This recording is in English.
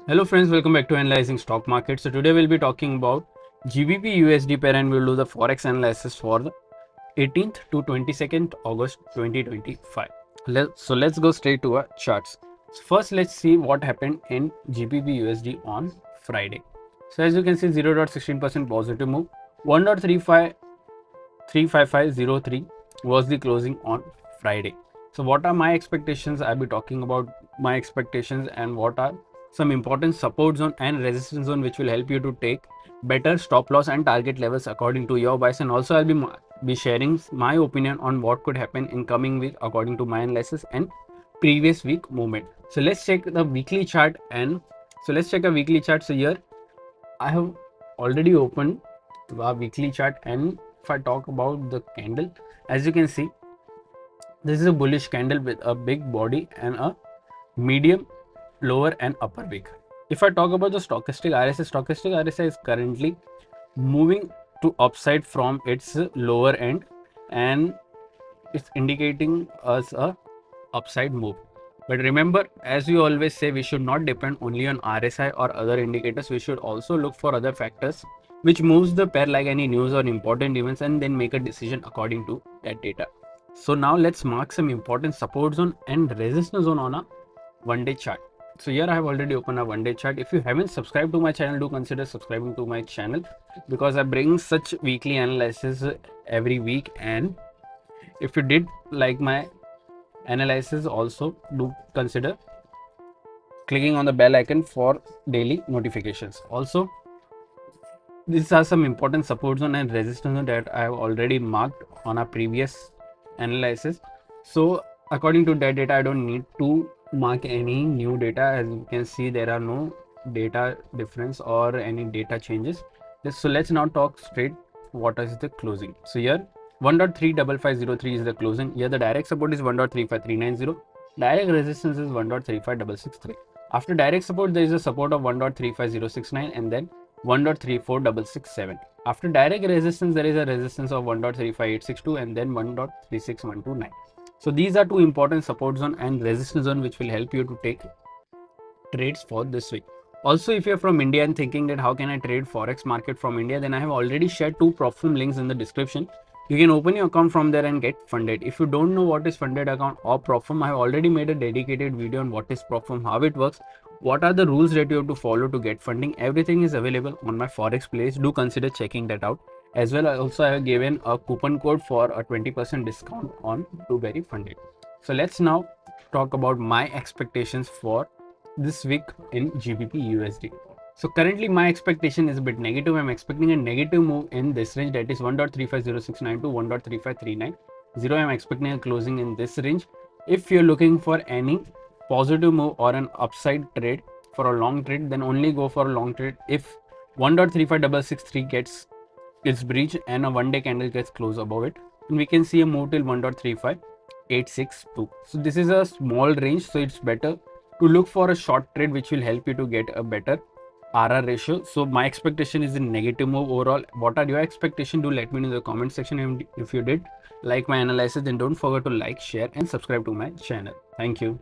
Hello friends, welcome back to Analyzing Stock Market. So today we'll be talking about GBP USD pair and we'll do the Forex analysis for the 18th to 22nd August 2025. Let's go straight to our charts. So first let's see what happened in GBP USD on Friday. So as you can see 0.16% positive move, 1.35503 was the closing on Friday. So what are my expectations? I'll be talking about my expectations and what are some important support zone and resistance zone which will help you to take better stop loss and target levels according to your bias. And also I'll be sharing my opinion on what could happen in coming week according to my analysis and previous week movement. So let's check the weekly chart let's check a weekly chart. So here I have already opened the weekly chart, and if I talk about the candle, as you can see, this is a bullish candle with a big body and a medium lower and upper wick. If I talk about the stochastic RSI is currently moving to upside from its lower end, and it's indicating us a upside move. But remember, as we always say, we should not depend only on RSI or other indicators. We should also look for other factors which moves the pair, like any news or important events, and then make a decision according to that data. So now let's mark some important support zone and resistance zone on a one-day chart. So here I have already opened a one-day chart. If you haven't subscribed to my channel, do consider subscribing to my channel because I bring such weekly analysis every week. And if you did like my analysis, also do consider clicking on the bell icon for daily notifications. Also, these are some important support zone and resistance zone that I have already marked on a previous analysis. So according to that data, I don't need to mark any new data. As you can see, there are no data difference or any data changes. So let's now talk straight what is the closing. So here 1.35503 is the closing. Here the direct support is 1.35390. Direct resistance is 1.35663. After direct support, there is a support of 1.35069 and then 1.34667. After direct resistance, there is a resistance of 1.35862 and then 1.36129. So these are two important support zone and resistance zone which will help you to take trades for this week. Also, if you're from India and thinking that how can I trade Forex market from India, then I have already shared two prop firm links in the description. You can open your account from there and get funded. If you don't know what is funded account or prop firm, I have already made a dedicated video on what is prop firm, how it works, what are the rules that you have to follow to get funding. Everything is available on my Forex playlist. Do consider checking that out. As well, I have given a coupon code for a 20% discount on Blueberry funded. So let's now talk about my expectations for this week in GBP USD. So currently my expectation is a bit negative. I'm expecting a negative move in this range, that is 1.35069 to 1.35390. I'm expecting a closing in this range. If you're looking for any positive move or an upside trade for a long trade, then only go for a long trade if 1.35663 gets its breach and a one day candle gets close above it, and we can see a move till 1.35862. So this is a small range, so it's better to look for a short trade which will help you to get a better RR ratio. So my expectation is a negative move overall. What are your expectations? Do let me know in the comment section. And if you did like my analysis, then don't forget to like, share and subscribe to my channel. Thank you.